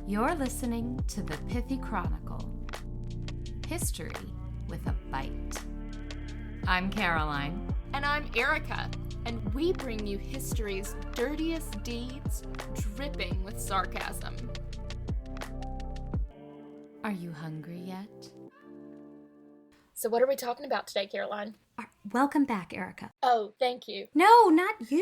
You're listening to the Pithy Chronicle. History with a bite. I'm Caroline. And I'm Erica. And we bring you history's dirtiest deeds, dripping with sarcasm. Are you hungry yet? So what are we talking about today, Caroline? Welcome back, Erica. Oh, thank you. No, not you. The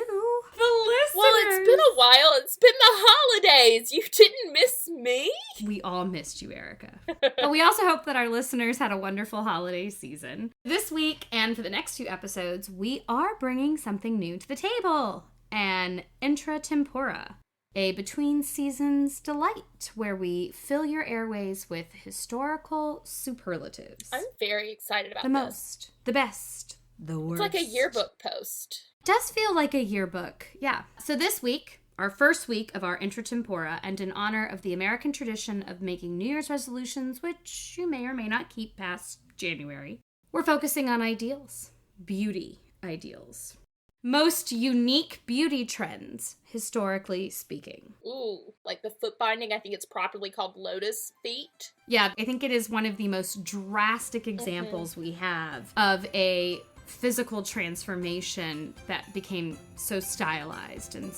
listeners. Well, it's been a while. It's been the holidays. You didn't miss me? We all missed you, Erica. But we also hope that our listeners had a wonderful holiday season. This week and for the next 2 episodes, we are bringing something new to the table. An Intra Tempora. A between-seasons delight where we fill your airways with historical superlatives. I'm very excited about the this. Most, the best, the worst. It's like a yearbook post. Does feel like a yearbook, yeah. So this week, our first week of our Intra Tempora, and in honor of the American tradition of making New Year's resolutions, which you may or may not keep past January, we're focusing on ideals. Beauty ideals. Most unique beauty trends, historically speaking. Ooh, like the foot binding, I think it's properly called lotus feet. Yeah, I think it is one of the most drastic examples we have of a physical transformation that became so stylized and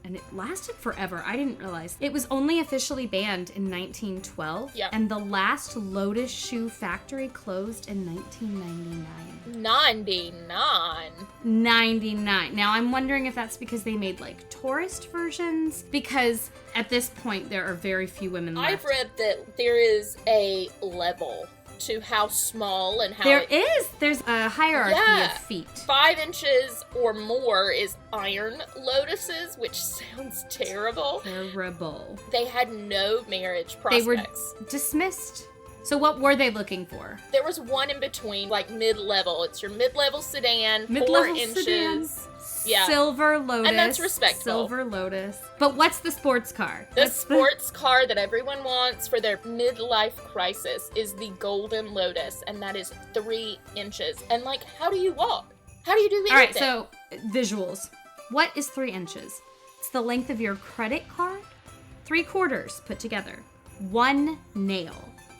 it lasted forever. I didn't realize. It was only officially banned in 1912, and the last Lotus shoe factory closed in 1999. 99. Now, I'm wondering if that's because they made, like, tourist versions, because at this point, there are very few women left. I've read that there is a level to how small and how There's a hierarchy of feet. 5 inches or more is iron lotuses, which sounds terrible. Terrible. They had no marriage prospects. They were dismissed. So what were they looking for? There was one in between, like mid-level. It's your mid-level sedan, mid-level 4 inches. Sedan. Yeah. Silver Lotus. And that's respectable. Silver Lotus. But what's the sports car? The sports car that everyone wants for their midlife crisis is the Golden Lotus, and that is 3 inches. And, like, how do you walk? How do you do anything? All right, so visuals. What is 3 inches? It's the length of your credit card. 3/4 put together. 1 nail.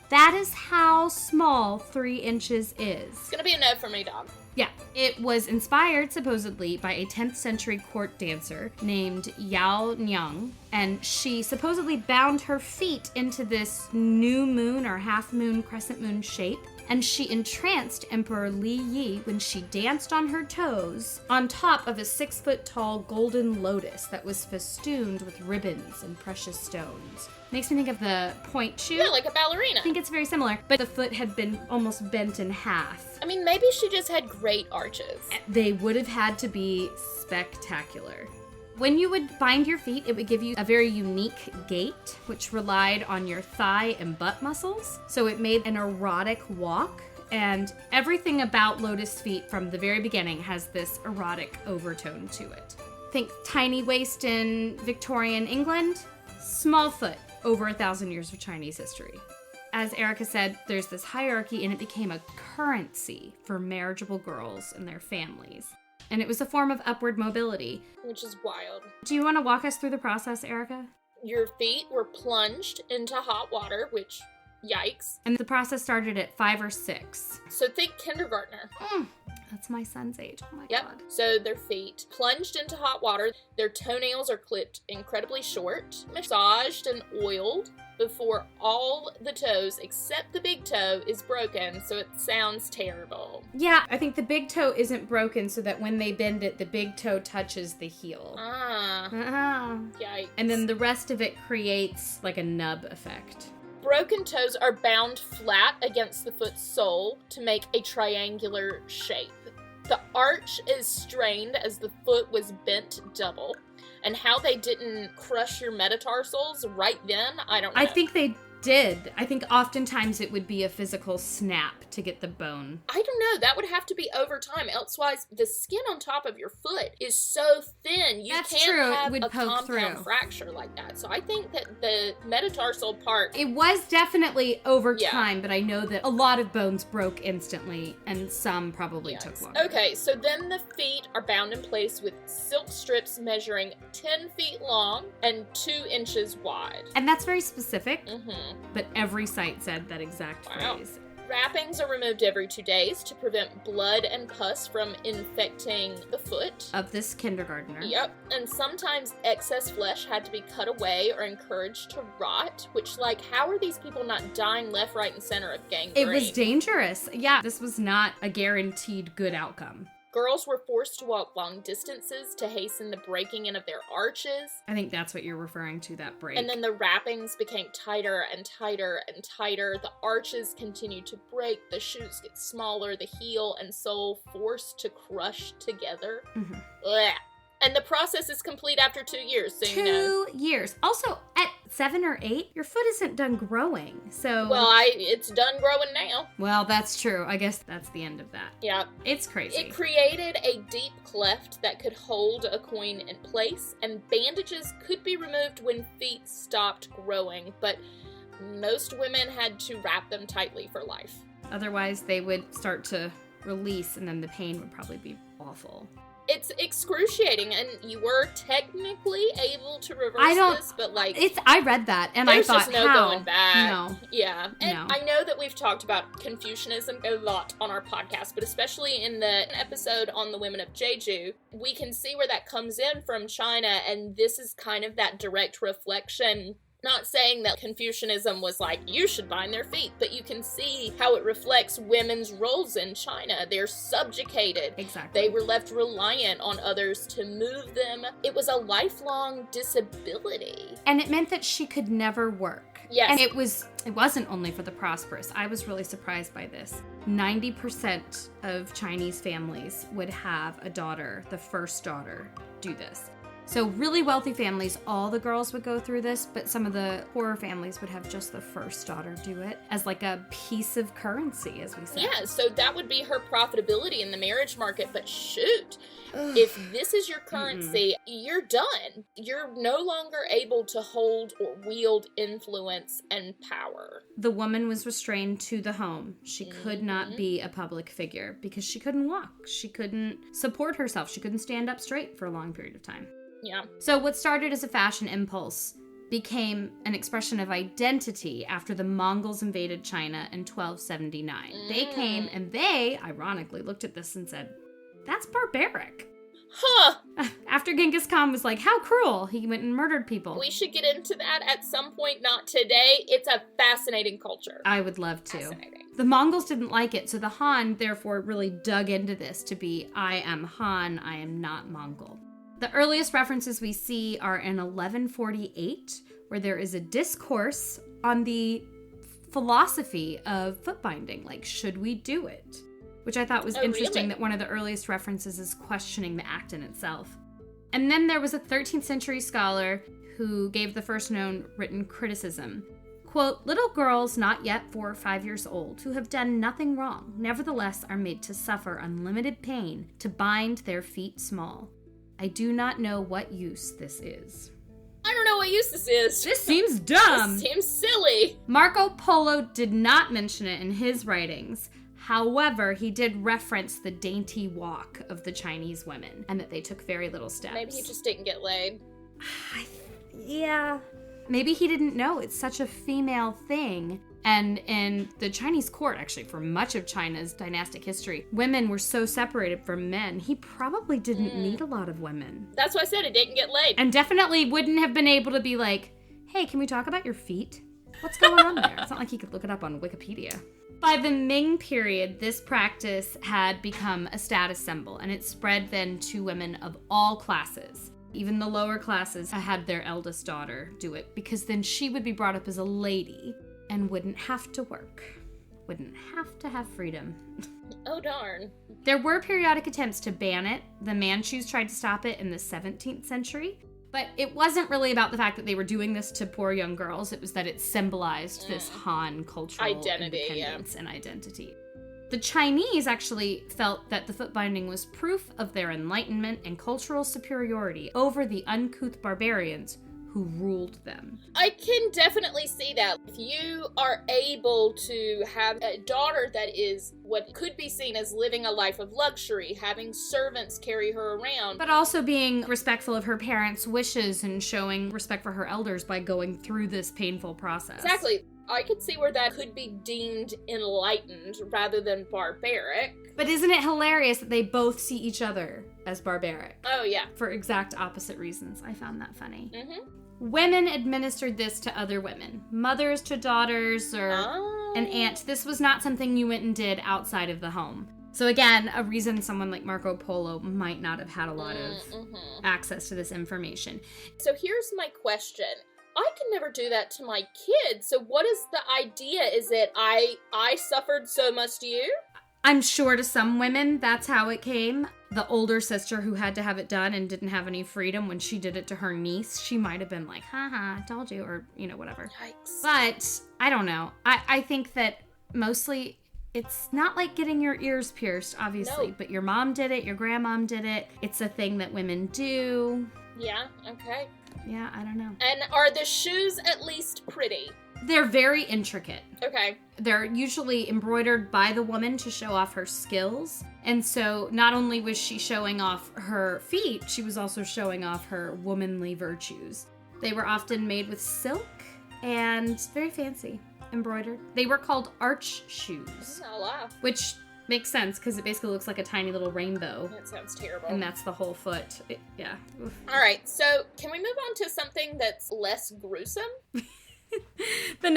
That is how small 3 inches is. It's gonna be a no for me, dog. Yeah, it was inspired supposedly by a 10th century court dancer named Yao Nyang, and she supposedly bound her feet into this new moon or half moon, crescent moon shape, and she entranced Emperor Li Yi when she danced on her toes on top of a 6-foot-tall golden lotus that was festooned with ribbons and precious stones. Makes me think of the point shoe. Yeah, like a ballerina. I think it's very similar, but the foot had been almost bent in half. I mean, maybe she just had great arches. They would have had to be spectacular. When you would bind your feet, it would give you a very unique gait, which relied on your thigh and butt muscles. So it made an erotic walk, and everything about Lotus feet from the very beginning has this erotic overtone to it. Think tiny waist in Victorian England, small foot. Over 1,000 years of Chinese history. As Erica said, there's this hierarchy, and it became a currency for marriageable girls and their families. And it was a form of upward mobility. Which is wild. Do you want to walk us through the process, Erica? Your feet were plunged into hot water, which, yikes. And the process started at 5 or 6. So think kindergartner. That's my son's age. Oh my God. So their feet plunged into hot water. Their toenails are clipped incredibly short, massaged and oiled before all the toes except the big toe is broken, so it sounds terrible. Yeah, I think the big toe isn't broken so that when they bend it, the big toe touches the heel. Yikes. And then the rest of it creates like a nub effect. Broken toes are bound flat against the foot's sole to make a triangular shape. The arch is strained as the foot was bent double. And how they didn't crush your metatarsals right then, I don't know. I think they did. I think oftentimes it would be a physical snap to get the bone. I don't know. That would have to be over time. Elsewise, the skin on top of your foot is so thin. You That's can't true. have It would a poke compound through. fracture like that. So I think that the metatarsal part... It was definitely over time, but I know that a lot of bones broke instantly, and some probably took longer. Okay, so then the feet are bound bound in place with silk strips measuring 10 feet long and 2 inches wide. And that's very specific, Mm-hmm. but every site said that exact phrase. Wrappings are removed every 2 days to prevent blood and pus from infecting the foot. Of this kindergartner. Yep, and sometimes excess flesh had to be cut away or encouraged to rot, which, like, how are these people not dying left, right, and center of gangrene? It was dangerous. Yeah, this was not a guaranteed good outcome. Girls were forced to walk long distances to hasten the breaking in of their arches. I think that's what you're referring to, that break. And then the wrappings became tighter and tighter and tighter. The arches continued to break. The shoes get smaller. The heel and sole forced to crush together. Mhm. Blech. And the process is complete after 2 years, so you know. 2 years. Also, at 7 or 8, your foot isn't done growing. So, Well, it's done growing now. well, that's true. I guess that's the end of that. Yeah. It's crazy. It created a deep cleft that could hold a coin in place, and bandages could be removed when feet stopped growing, but most women had to wrap them tightly for life. Otherwise, they would start to release, and then the pain would probably be awful. It's excruciating, and you were technically able to reverse this, but like I read that, and I there's thought, just no how? going back. No. Yeah. And No. I know that we've talked about Confucianism a lot on our podcast, but especially in the episode on the women of Jeju, we can see where that comes in from China, and this is kind of that direct reflection. Not saying that Confucianism was like, you should bind their feet, but you can see how it reflects women's roles in China. They're subjugated. Exactly. They were left reliant on others to move them. It was a lifelong disability. And it meant that she could never work. Yes. And it wasn't only for the prosperous. I was really surprised by this. 90% of Chinese families would have a daughter, the first daughter, do this. So really wealthy families, all the girls would go through this, but some of the poorer families would have just the first daughter do it as like a piece of currency, as we said. Yeah, so that would be her profitability in the marriage market, but shoot, if this is your currency, you're done. You're no longer able to hold or wield influence and power. The woman was restrained to the home. She could not be a public figure because she couldn't walk. She couldn't support herself. She couldn't stand up straight for a long period of time. Yeah. So what started as a fashion impulse became an expression of identity after the Mongols invaded China in 1279. They came and they, ironically, looked at this and said, that's barbaric. Huh. After Genghis Khan was like, how cruel, he went and murdered people. We should get into that at some point, not today. It's a fascinating culture. I would love to. Fascinating. The Mongols didn't like it, so the Han, therefore, really dug into this to be, I am Han, I am not Mongol. The earliest references we see are in 1148, where there is a discourse on the philosophy of foot binding, like, should we do it? Which I thought was interesting, really? that one of the earliest references is questioning the act in itself. And then there was a 13th century scholar who gave the first known written criticism. Quote, little girls not yet 4 or 5 years old who have done nothing wrong, nevertheless are made to suffer unlimited pain to bind their feet small. I do not know what use this is. I don't know what use this is. This seems dumb. This seems silly. Marco Polo did not mention it in his writings. However, he did reference the dainty walk of the Chinese women and that they took very little steps. Maybe he just didn't get laid. Yeah. Maybe he didn't know it's such a female thing. And in the Chinese court, actually, for much of China's dynastic history, women were so separated from men, he probably didn't need a lot of women. That's why I said it didn't get laid. And definitely wouldn't have been able to be like, hey, can we talk about your feet? What's going on there? It's not like he could look it up on Wikipedia. By the Ming period, this practice had become a status symbol, and it spread then to women of all classes. Even the lower classes had their eldest daughter do it, because then she would be brought up as a lady and wouldn't have to work. Wouldn't have to have freedom. Oh, darn. There were periodic attempts to ban it. The Manchus tried to stop it in the 17th century. But it wasn't really about the fact that they were doing this to poor young girls. It was that it symbolized this Han cultural Identity, independence and identity. The Chinese actually felt that the foot binding was proof of their enlightenment and cultural superiority over the uncouth barbarians who ruled them. I can definitely see that. If you are able to have a daughter that is what could be seen as living a life of luxury, having servants carry her around. But also being respectful of her parents' wishes and showing respect for her elders by going through this painful process. Exactly. I could see where that could be deemed enlightened rather than barbaric. But isn't it hilarious that they both see each other as barbaric? Oh, yeah. For exact opposite reasons. I found that funny. Mm-hmm. Women administered this to other women. Mothers to daughters or an aunt. This was not something you went and did outside of the home. So again, a reason someone like Marco Polo might not have had a lot of access to this information. So here's my question. I could never do that to my kids. So what is the idea? Is it I suffered, so must you? I'm sure to some women that's how it came. The older sister who had to have it done and didn't have any freedom when she did it to her niece, she might have been like, haha, I told you, or, whatever. Yikes. But I don't know. I think that mostly it's not like getting your ears pierced, obviously, No. but your mom did it, your grandmom did it. It's a thing that women do. Yeah, okay. Yeah, I don't know. And are the shoes at least pretty? They're very intricate. Okay. They're usually embroidered by the woman to show off her skills. And so not only was she showing off her feet, she was also showing off her womanly virtues. They were often made with silk and very fancy, embroidered. They were called arch shoes, Oh, wow. which makes sense because it basically looks like a tiny little rainbow. That sounds terrible. And that's the whole foot. Yeah. Oof. All right, so can we move on to something that's less gruesome? The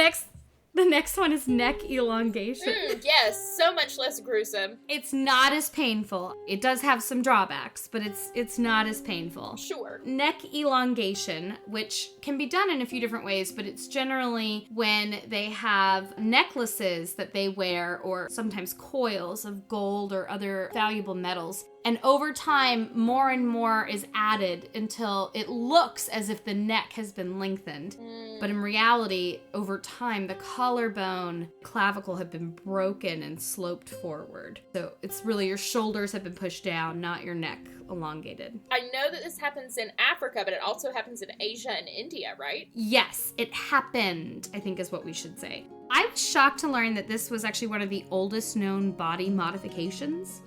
next one is neck elongation. Yes, so much less gruesome. It's not as painful. It does have some drawbacks, but it's not as painful. Sure. Neck elongation, which can be done in a few different ways, but it's generally when they have necklaces that they wear or sometimes coils of gold or other valuable metals. And over time, more and more is added until it looks as if the neck has been lengthened. But in reality, over time, the collarbone, clavicle have been broken and sloped forward. So it's really your shoulders have been pushed down, not your neck elongated. I know that this happens in Africa, but it also happens in Asia and India, right? Yes, it happened, I think is what we should say. I was shocked to learn that this was actually one of the oldest known body modifications.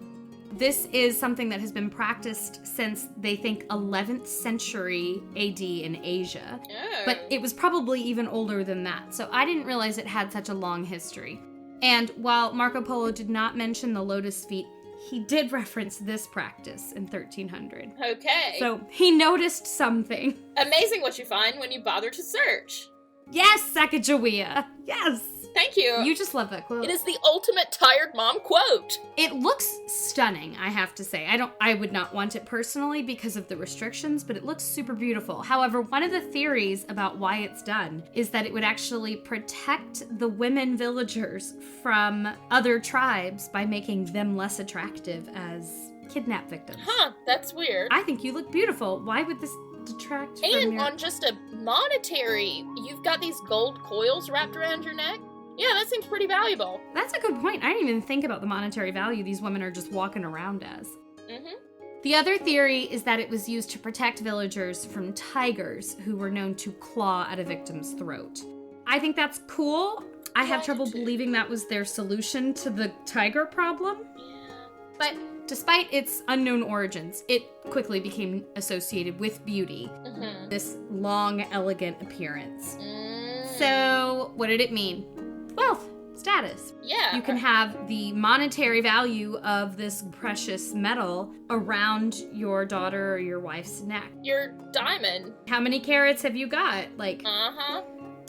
This is something that has been practiced since, they think, 11th century AD in Asia. Oh. But it was probably even older than that, so I didn't realize it had such a long history. And while Marco Polo did not mention the lotus feet, he did reference this practice in 1300. Okay. So he noticed something. Amazing what you find when you bother to search. Yes, Sacagawea. Yes. Thank you. You just love that quote. It is the ultimate tired mom quote. It looks stunning, I have to say. I would not want it personally because of the restrictions, but it looks super beautiful. However, one of the theories about why it's done is that it would actually protect the women villagers from other tribes by making them less attractive as kidnap victims. Huh, that's weird. I think you look beautiful. Why would this detract from And your... on just a monetary, you've got these gold coils wrapped around your neck? Yeah, that seems pretty valuable. That's a good point. I didn't even think about the monetary value these women are just walking around as. Mm-hmm. The other theory is that it was used to protect villagers from tigers who were known to claw at a victim's throat. I think that's cool. I have trouble believing that was their solution to the tiger problem. Yeah. But despite its unknown origins, it quickly became associated with beauty. Mm-hmm. This long, elegant appearance. Mm. So, what did it mean? Wealth, status. Yeah. You can have the monetary value of this precious metal around your daughter or your wife's neck. Your diamond. How many carats have you got? Like Uh-huh.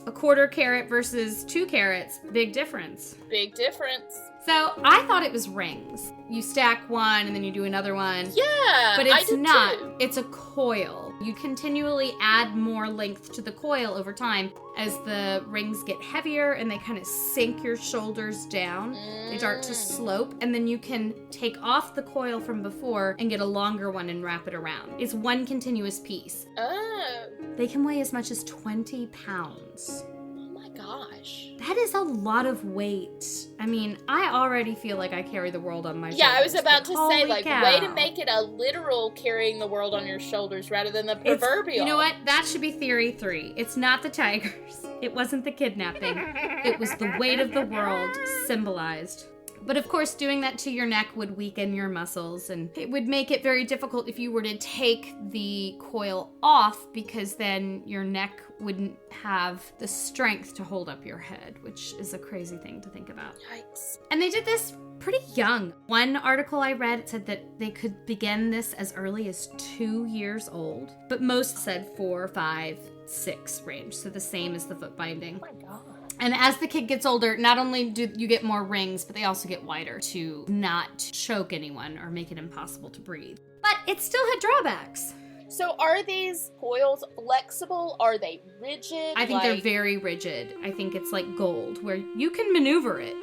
a quarter carat versus 2 carats. Big difference. Big difference. So I thought it was rings. You stack one and then you do another one. Yeah, But I it's did not. too. It's a coil. You continually add more length to the coil over time as the rings get heavier and they kind of sink your shoulders down. They start to slope, and then you can take off the coil from before and get a longer one and wrap it around. It's one continuous piece. Oh. They can weigh as much as 20 pounds. Oh my gosh. That is a lot of weight. I mean, I already feel like I carry the world on my shoulders. Yeah, I was about to say, holy cow. way to make it a literal carrying the world on your shoulders rather than the proverbial. You know what? That should be theory 3. It's not the tigers. It wasn't the kidnapping. It was the weight of the world symbolized. But of course, doing that to your neck would weaken your muscles, and it would make it very difficult if you were to take the coil off, because then your neck wouldn't have the strength to hold up your head, which is a crazy thing to think about. Yikes. And they did this pretty young. One article I read said that they could begin this as early as 2 years old, but most said 4, 5, 6 range, so the same as the foot binding. Oh my god. And as the kid gets older, not only do you get more rings, but they also get wider to not choke anyone or make it impossible to breathe. But it still had drawbacks. So are these coils flexible? Are they rigid? I think they're very rigid. I think it's like gold, where you can maneuver it,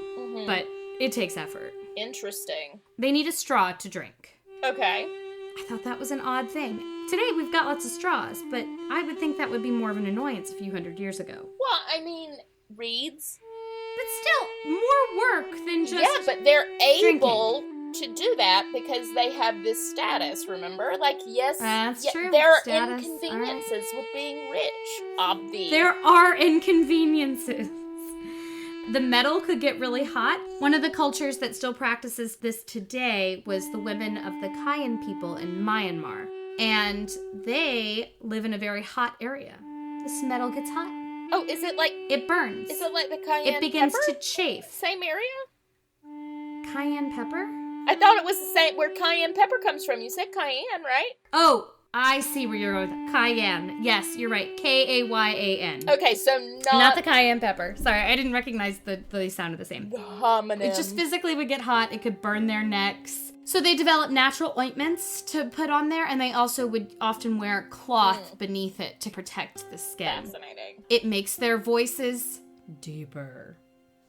but it takes effort. Interesting. They need a straw to drink. Okay. I thought that was an odd thing. Today we've got lots of straws, but I would think that would be more of an annoyance a few hundred years ago. Well, I mean, reeds. But still, more work than just Yeah, but they're able drinking. to do that because they have this status, remember? Like, yes, That's true. there are Status, inconveniences with being rich, obviously. There are inconveniences. The metal could get really hot. One of the cultures that still practices this today was the women of the Kayan people in Myanmar. And they live in a very hot area. This metal gets hot. Oh, is it like... It burns. Is it like the cayenne It begins pepper? to chafe. Same area? Cayenne pepper? I thought it was the same where cayenne pepper comes from. You said cayenne, right? Oh, I see where you're going with that. Cayenne. Yes, you're right. K-A-Y-A-N. Okay, so Not the cayenne pepper. Sorry, I didn't recognize they sounded the same. the homonym. It just physically would get hot. It could burn their necks. So they developed natural ointments to put on there, and they also would often wear cloth beneath it to protect the skin. Fascinating. It makes their voices deeper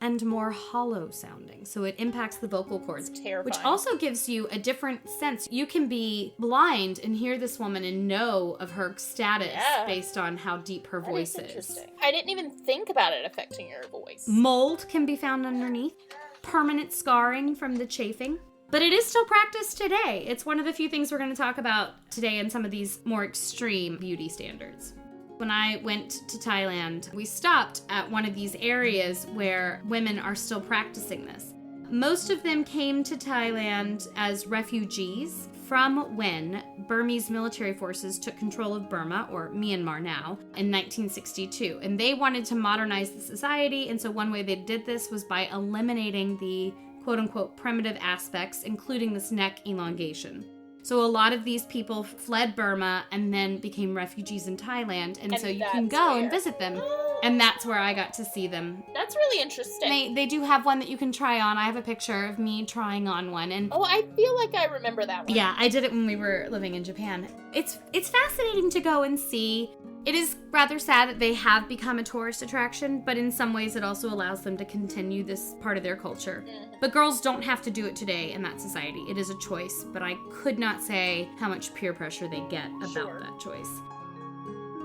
and more hollow sounding, so it impacts the vocal cords, It's terrifying. which also gives you a different sense. You can be blind and hear this woman and know of her status based on how deep her voice is. Interesting. I didn't even think about it affecting your voice. Mold can be found underneath, permanent scarring from the chafing. But it is still practiced today. It's one of the few things we're going to talk about today in some of these more extreme beauty standards. When I went to Thailand, we stopped at one of these areas where women are still practicing this. Most of them came to Thailand as refugees from when Burmese military forces took control of Burma, or Myanmar now, in 1962. And they wanted to modernize the society, and so one way they did this was by eliminating the quote-unquote primitive aspects, including this neck elongation. So a lot of these people fled Burma and then became refugees in Thailand, and so you can go and visit them, and that's where I got to see them. That's really interesting. They do have one that you can try on. I have a picture of me trying on one, and Oh, I feel like I remember that one. yeah, I did it when we were living in Japan. It's fascinating to go and see. It is rather sad that they have become a tourist attraction, but in some ways it also allows them to continue this part of their culture. But girls don't have to do it today in that society. It is a choice, but I could not say how much peer pressure they get about that choice.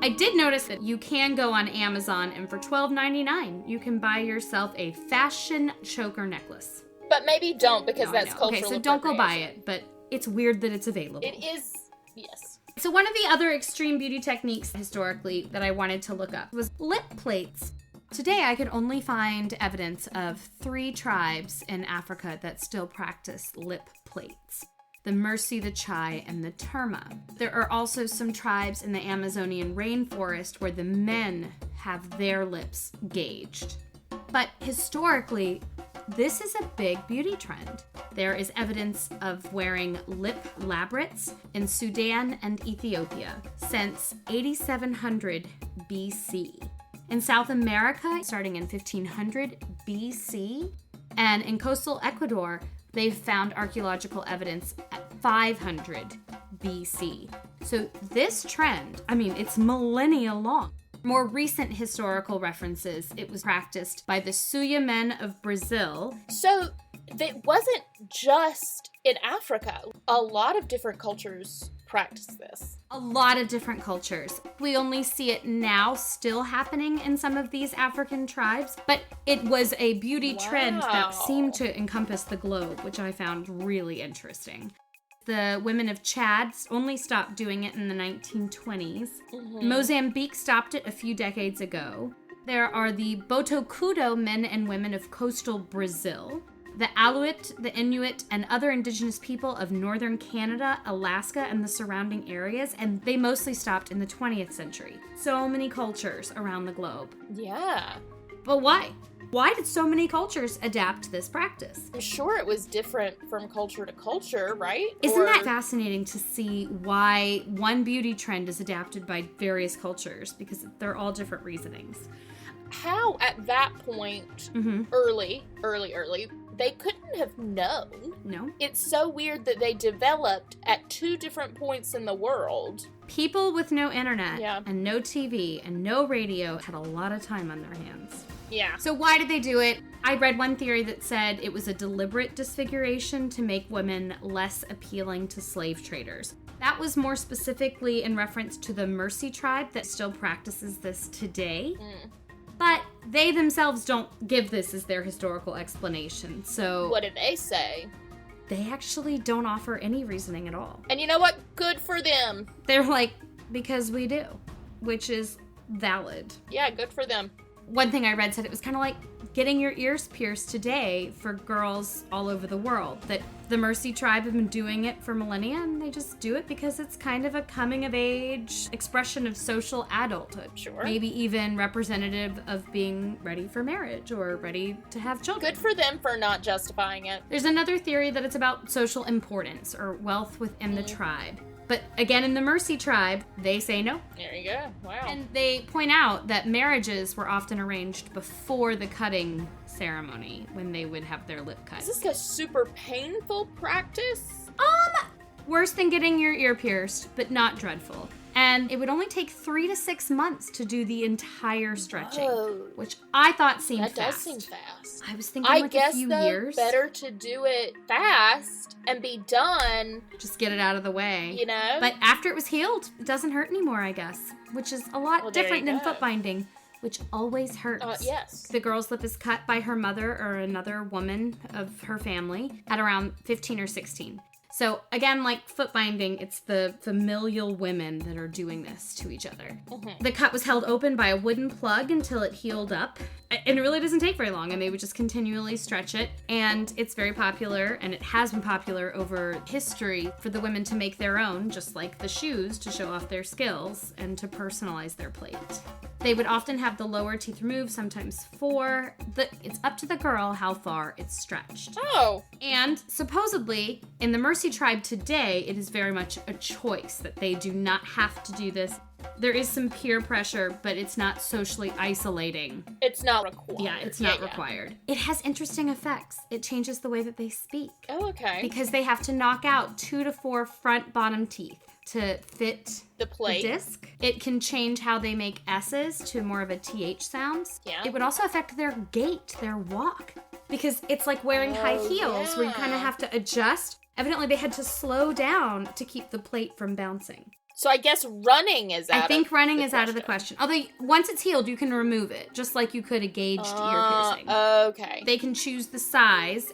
I did notice that you can go on Amazon, and for $12.99 you can buy yourself a fashion choker necklace. But maybe don't, because No, I that's know. cultural Okay, so don't go buy appropriation. it, but it's weird that it's available. It is, yes. So one of the other extreme beauty techniques historically that I wanted to look up was lip plates. Today I could only find evidence of 3 tribes in Africa that still practice lip plates: the Mercy, the Chai, and the Terma. There are also some tribes in the Amazonian rainforest where the men have their lips gauged. But historically, this is a big beauty trend. There is evidence of wearing lip labrets in Sudan and Ethiopia since 8700 BC. In South America, starting in 1500 BC, and in coastal Ecuador, they've found archaeological evidence at 500 BC. So this trend, it's millennia long. More recent historical references, it was practiced by the Suya men of Brazil. So it wasn't just in Africa. A lot of different cultures practice this? A lot of different cultures. We only see it now still happening in some of these African tribes, but it was a beauty trend that seemed to encompass the globe, which I found really interesting. The women of Chad only stopped doing it in the 1920s. Mozambique stopped it a few decades ago. There are the Botocudo men and women of coastal Brazil, the Aleut, the Inuit, and other indigenous people of northern Canada, Alaska, and the surrounding areas, and they mostly stopped in the 20th century. So many cultures around the globe. Yeah. But why? Why did so many cultures adapt this practice? I'm sure it was different from culture to culture, right? Isn't that fascinating to see why one beauty trend is adapted by various cultures? Because they're all different reasonings. How, at that point, early, they couldn't have known. No. It's so weird that they developed at two different points in the world. People with no internet and no TV and no radio had a lot of time on their hands. Yeah. So why did they do it? I read one theory that said it was a deliberate disfiguration to make women less appealing to slave traders. That was more specifically in reference to the Mercy tribe that still practices this today. But they themselves don't give this as their historical explanation, so... What do they say? They actually don't offer any reasoning at all. And you know what? Good for them. They're like, because we do, which is valid. Yeah, good for them. One thing I read said it was kind of like getting your ears pierced today for girls all over the world. That the Mercy tribe have been doing it for millennia, and they just do it because it's kind of a coming-of-age expression of social adulthood. Sure. Maybe even representative of being ready for marriage or ready to have children. Good for them for not justifying it. There's another theory that it's about social importance or wealth within the tribe. But again, in the Mercy tribe, they say no. There you go. Wow. And they point out that marriages were often arranged before the cutting ceremony, when they would have their lip cut. Is this a super painful practice? Worse than getting your ear pierced, but not dreadful. And it would only take 3 to 6 months to do the entire stretching, which I thought seemed fast. That does seem fast. I was thinking I like guess, a few though, years. better to do it fast and be done. Just get it out of the way. You know? But after it was healed, it doesn't hurt anymore, I guess, which is a lot different than foot binding, which always hurts. Yes. The girl's lip is cut by her mother or another woman of her family at around 15 or 16. So again, like foot binding, it's the familial women that are doing this to each other. The cut was held open by a wooden plug until it healed up. And it really doesn't take very long, and they would just continually stretch it. And it's very popular, and it has been popular over history for the women to make their own, just like the shoes, to show off their skills and to personalize their plate. They would often have the lower teeth removed, sometimes 4. It's up to the girl how far it's stretched. Oh. And supposedly, in the Mercy tribe today, it is very much a choice that they do not have to do this. There is some peer pressure, but it's not socially isolating. It's not required. Yeah, it's not required. It has interesting effects. It changes the way that they speak. Oh, okay. Because they have to knock out 2 to 4 front-bottom teeth to fit the plate. The disc. It can change how they make S's to more of a TH sounds. Yeah. It would also affect their gait, their walk. Because it's like wearing high heels where you kind of have to adjust. Evidently, they had to slow down to keep the plate from bouncing. So I guess running is out I think running is question. out of the question. Although, once it's healed, you can remove it, just like you could a gauged ear piercing. Okay. They can choose the size.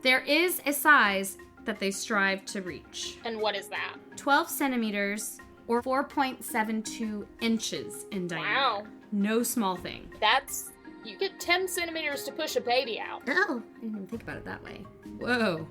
There is a size that they strive to reach. And what is that? 12 centimeters or 4.72 inches in diameter. Wow. No small thing. You get 10 centimeters to push a baby out. Oh, I didn't even think about it that way. Whoa.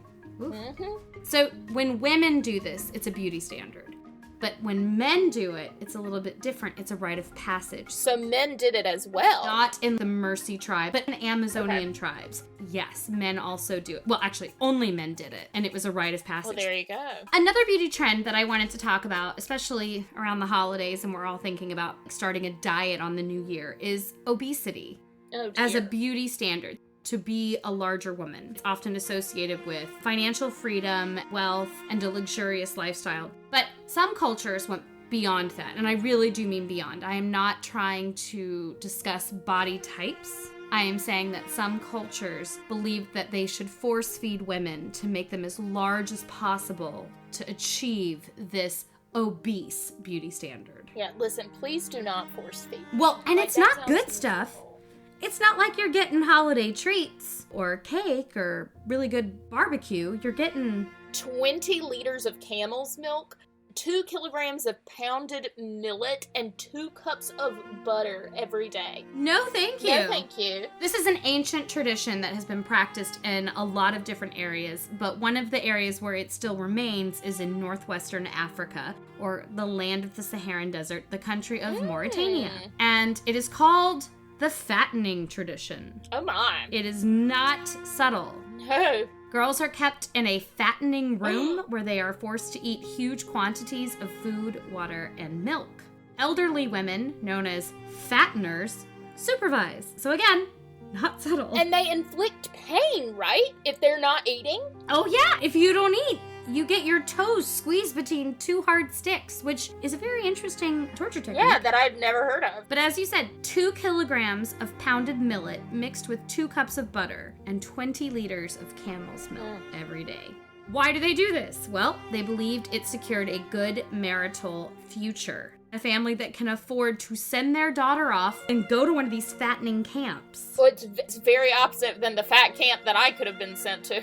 So when women do this, it's a beauty standard. But when men do it, it's a little bit different. It's a rite of passage. So men did it as well. Not in the Mercy tribe, but in Amazonian tribes. Yes, men also do it. Well, actually, only men did it, and it was a rite of passage. Well, there you go. Another beauty trend that I wanted to talk about, especially around the holidays, and we're all thinking about starting a diet on the new year, is obesity. Oh, dear. As a beauty standard. To be a larger woman. It's often associated with financial freedom, wealth, and a luxurious lifestyle. But some cultures went beyond that, and I really do mean beyond. I am not trying to discuss body types. I am saying that some cultures believe that they should force feed women to make them as large as possible to achieve this obese beauty standard. Yeah, listen, please do not force feed. Well, and Like, it's that not sounds good stuff. awful. It's not like you're getting holiday treats or cake or really good barbecue. You're getting 20 liters of camel's milk, 2 kilograms of pounded millet, and 2 cups of butter every day. no thank you. No, thank you. This is an ancient tradition that has been practiced in a lot of different areas, but one of the areas where it still remains is in northwestern Africa, or the land of the Saharan Desert, the country of Mauritania. And it is called the fattening tradition. Oh my. It is not subtle. No. Girls are kept in a fattening room where they are forced to eat huge quantities of food, water, and milk. Elderly women, known as fatteners, supervise. So again, not subtle. And they inflict pain, right? If they're not eating? Oh yeah, if you don't eat, you get your toes squeezed between 2 hard sticks, which is a very interesting torture technique. Yeah, that I've never heard of. But as you said, 2 kilograms of pounded millet mixed with 2 cups of butter and 20 liters of camel's milk every day. Why do they do this? Well, they believed it secured a good marital future. A family that can afford to send their daughter off and go to one of these fattening camps. Well, it's very opposite than the fat camp that I could have been sent to.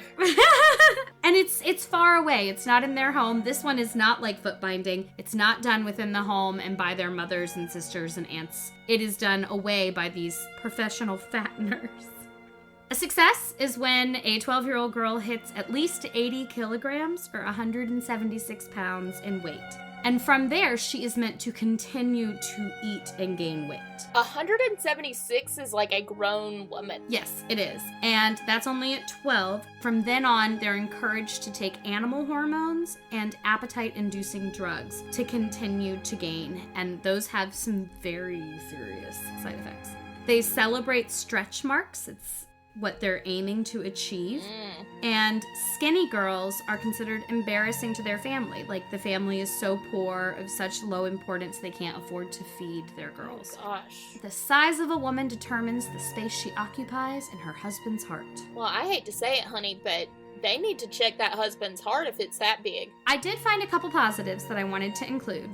And it's far away. It's not in their home. This one is not like foot binding. It's not done within the home and by their mothers and sisters and aunts. It is done away by these professional fatteners. A success is when a 12-year-old girl hits at least 80 kilograms or 176 pounds in weight. And from there, she is meant to continue to eat and gain weight. 176 is like a grown woman. Yes, it is. And that's only at 12. From then on, they're encouraged to take animal hormones and appetite-inducing drugs to continue to gain. And those have some very serious side effects. They celebrate stretch marks. It's what they're aiming to achieve. And skinny girls are considered embarrassing to their family. Like, the family is so poor, of such low importance, they can't afford to feed their girls. Oh, gosh. The size of a woman determines the space she occupies in her husband's heart. Well, I hate to say it, honey, but they need to check that husband's heart if it's that big. I did find a couple positives that I wanted to include.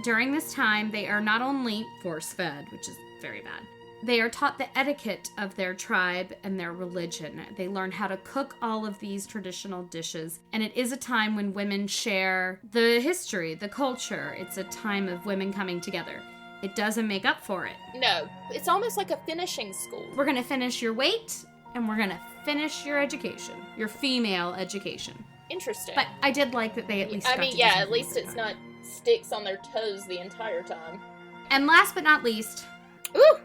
During this time, they are not only force-fed, which is very bad, they are taught the etiquette of their tribe and their religion. They learn how to cook all of these traditional dishes. And it is a time when women share the history, the culture. It's a time of women coming together. It doesn't make up for it. No, it's almost like a finishing school. We're going to finish your weight, and we're going to finish your education, your female education. Interesting. But I did like that they at least I got mean, to yeah, do at something least for it's them. not sticks on their toes the entire time. And last but not least, Ooh!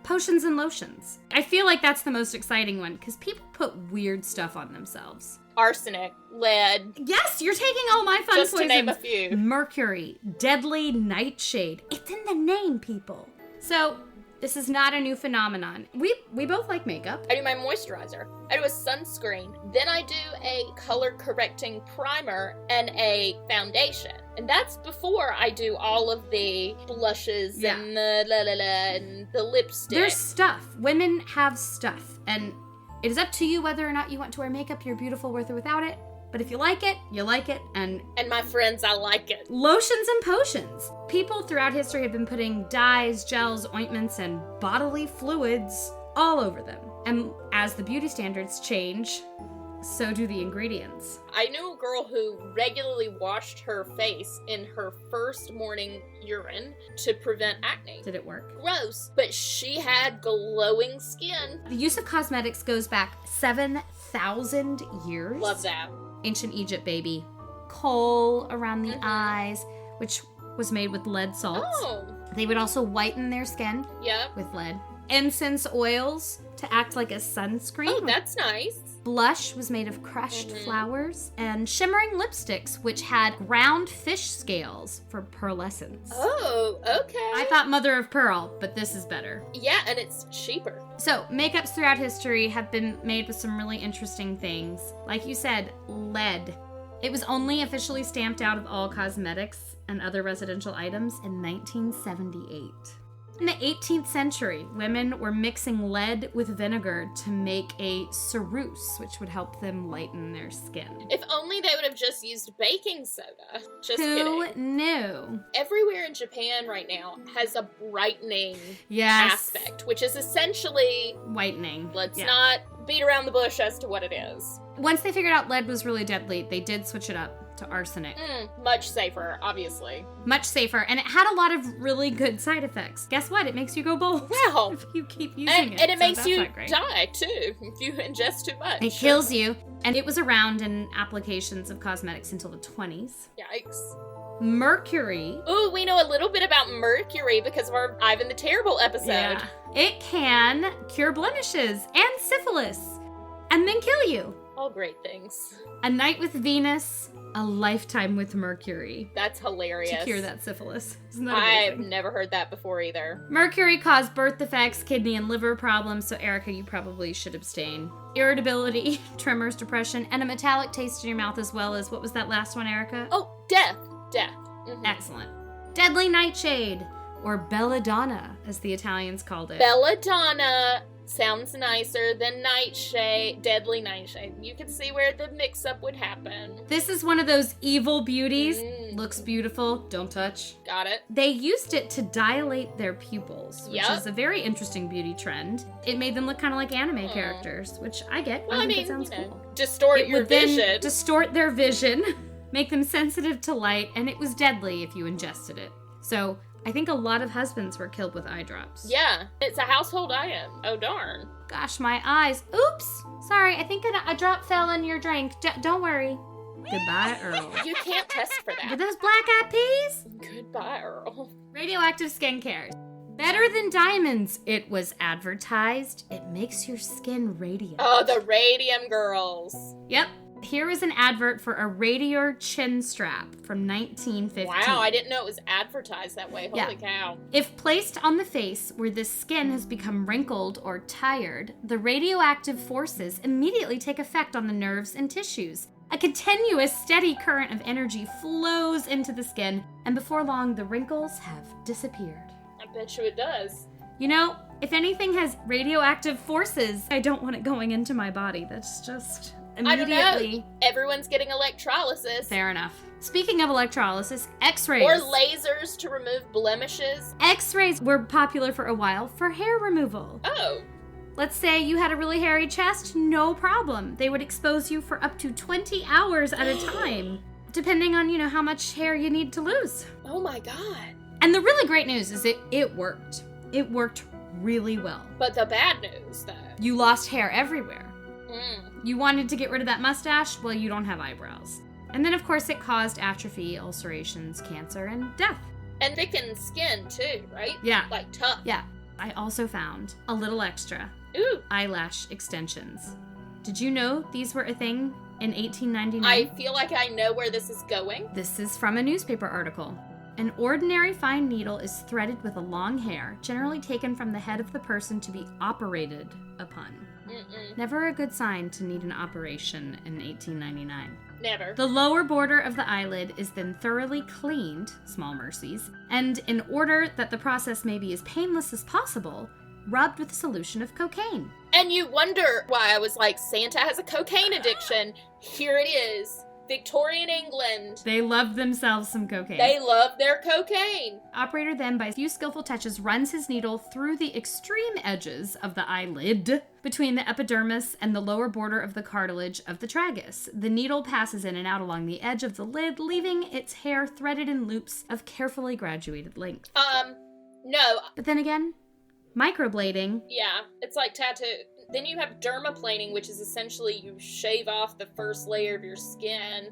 potions and lotions. I feel like that's the most exciting one because people put weird stuff on themselves. Arsenic, lead, Yes, you're taking all my fun just poisons. to name a few. Mercury, deadly nightshade. It's in the name, people. So, this is not a new phenomenon. We both like makeup. I do my moisturizer. I do a sunscreen. Then I do a color correcting primer and a foundation. And that's before I do all of the blushes Yeah. and the la la la and the lipstick. There's stuff. Women have stuff. And it is up to you whether or not you want to wear makeup. You're beautiful with or without it. But if you like it, you like it. And And my friends, I like it. lotions and potions. People throughout history have been putting dyes, gels, ointments, and bodily fluids all over them. And as the beauty standards change, so do the ingredients. I knew a girl who regularly washed her face in her first morning urine to prevent acne. Did it work? Gross, but she had glowing skin. The use of cosmetics goes back 7,000 years. Love that. Ancient Egypt, baby. Kohl around the eyes, which was made with lead salts. Oh, They would also whiten their skin yep. with lead. Incense oils to act like a sunscreen. Oh, that's nice. Blush was made of crushed flowers. And shimmering lipsticks, which had ground fish scales for pearlescence. Oh, okay. I thought mother of pearl, but this is better. Yeah, and it's cheaper. So, makeups throughout history have been made with some really interesting things. Like you said, lead. It was only officially stamped out of all cosmetics and other residential items in 1978. In the 18th century, women were mixing lead with vinegar to make a ceruse, which would help them lighten their skin. If only they would have just used baking soda. Just Who kidding. knew? Everywhere in Japan right now has a brightening Yes. aspect, which is essentially, Whitening. let's Yeah. not beat around the bush as to what it is. Once they figured out lead was really deadly, they did switch it up to arsenic. Much safer, obviously. Much safer, and it had a lot of really good side effects. Guess what? It makes you go bald Wow. if you keep using it. And it so makes that's you not great. die, too, if you ingest too much. It kills you. And it was around in applications of cosmetics until the 20s. Yikes. Mercury. Ooh, we know a little bit about mercury because of our Ivan the Terrible episode. Yeah. It can cure blemishes and syphilis and then kill you. All great things. A night with Venus, a lifetime with Mercury. That's hilarious. To cure that syphilis. Isn't that I've amazing? never heard that before either. Mercury caused birth defects, kidney and liver problems, so Erica, you probably should abstain. Irritability, tremors, depression, and a metallic taste in your mouth, as well as, what was that last one, Erica? Oh, death. Death. Mhm. Excellent. Deadly nightshade, or belladonna, as the Italians called it. Belladonna sounds nicer than nightshade. Deadly nightshade. You can see where the mix-up would happen. This is one of those evil beauties. Mm. Looks beautiful, don't touch. Got it. They used it to dilate their pupils, which Yep. is a very interesting beauty trend. It made them look kind of like anime characters, which I get. Well, I think mean, it sounds you know, cool. distort It your would then vision. distort their vision, make them sensitive to light, and it was deadly if you ingested it. So I think a lot of husbands were killed with eye drops. Yeah, it's a household item. Oh, darn. Gosh, my eyes. Oops. Sorry, I think a drop fell in your drink. Don't worry. Goodbye, Earl. You can't test for Were that. those black-eyed peas? Goodbye, Earl. Radioactive skincare. Better than diamonds, it was advertised. It makes your skin radiant. Oh, the Radium Girls. Yep. Here is an advert for a Radior chin strap from 1915. Wow, I didn't know it was advertised that way. Yeah. Holy cow. If placed on the face where the skin has become wrinkled or tired, the radioactive forces immediately take effect on the nerves and tissues. A continuous, steady current of energy flows into the skin, and before long, the wrinkles have disappeared. I bet you it does. You know, if anything has radioactive forces, I don't want it going into my body. That's just I don't immediately. know. Everyone's getting electrolysis. Fair enough. Speaking of electrolysis, X-rays. Or lasers to remove blemishes. X-rays were popular for a while for hair removal. Oh. Let's say you had a really hairy chest, no problem. They would expose you for up to 20 hours at a time, depending on, how much hair you need to lose. Oh my god. And the really great news is it worked. It worked really well. But the bad news, though. You lost hair everywhere. Mm. You wanted to get rid of that mustache? Well, you don't have eyebrows. And then, of course, it caused atrophy, ulcerations, cancer, and death. And thickened skin, too, right? Yeah. Like tough. Yeah. I also found a little extra. Ooh. Eyelash extensions. Did you know these were a thing in 1899? I feel like I know where this is going. This is from a newspaper article. An ordinary fine needle is threaded with a long hair, generally taken from the head of the person to be operated upon. Mm-mm. Never a good sign to need an operation in 1899. Never. The lower border of the eyelid is then thoroughly cleaned, small mercies, and in order that the process may be as painless as possible, rubbed with a solution of cocaine. And you wonder why I was like, Santa has a cocaine addiction. Here it is. Victorian England. They loved themselves some cocaine. They love their cocaine. Operator then, by a few skillful touches, runs his needle through the extreme edges of the eyelid between the epidermis and the lower border of the cartilage of the tragus. The needle passes in and out along the edge of the lid, leaving its hair threaded in loops of carefully graduated length. No. But then again, microblading. Yeah, it's like tattoo. Then you have dermaplaning, which is essentially you shave off the first layer of your skin.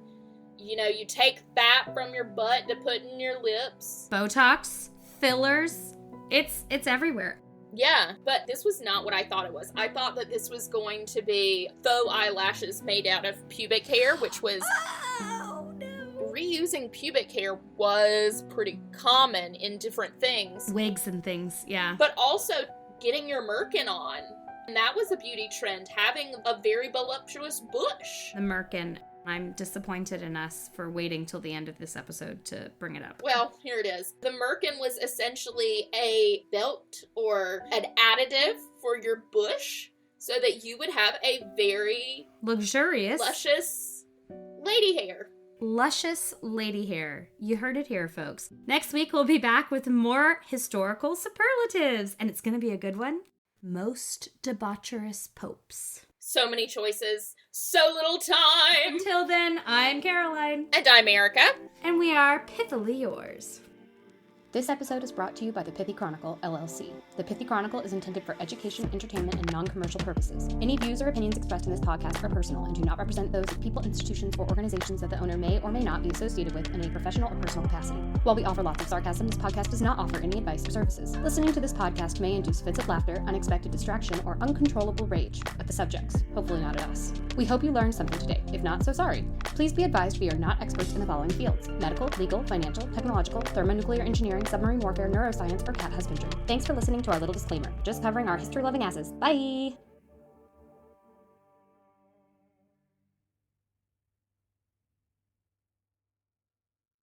You take fat from your butt to put in your lips. Botox, fillers, it's everywhere. Yeah, but this was not what I thought it was. I thought that this was going to be faux eyelashes made out of pubic hair, which was... Oh, no. Reusing pubic hair was pretty common in different things. Wigs and things, yeah. But also getting your merkin on. And that was a beauty trend, having a very voluptuous bush. The merkin. I'm disappointed in us for waiting till the end of this episode to bring it up. Well, here it is. The merkin was essentially a belt or an additive for your bush so that you would have a very luxurious, luscious lady hair. Luscious lady hair. You heard it here, folks. Next week, we'll be back with more historical superlatives, and it's going to be a good one. Most debaucherous popes. So many choices, so little time. Until then, I'm Caroline. And I'm Erica. And we are pithily yours. This episode is brought to you by the Pithy Chronicle, LLC. The Pithy Chronicle is intended for education, entertainment, and non-commercial purposes. Any views or opinions expressed in this podcast are personal and do not represent those of people, institutions, or organizations that the owner may or may not be associated with in a professional or personal capacity. While we offer lots of sarcasm, this podcast does not offer any advice or services. Listening to this podcast may induce fits of laughter, unexpected distraction, or uncontrollable rage at the subjects, hopefully not at us. We hope you learned something today. If not, so sorry. Please be advised we are not experts in the following fields: medical, legal, financial, technological, thermonuclear engineering, submarine warfare, neuroscience, or cat husbandry. Thanks for listening to our little disclaimer. Just covering our history-loving asses. Bye!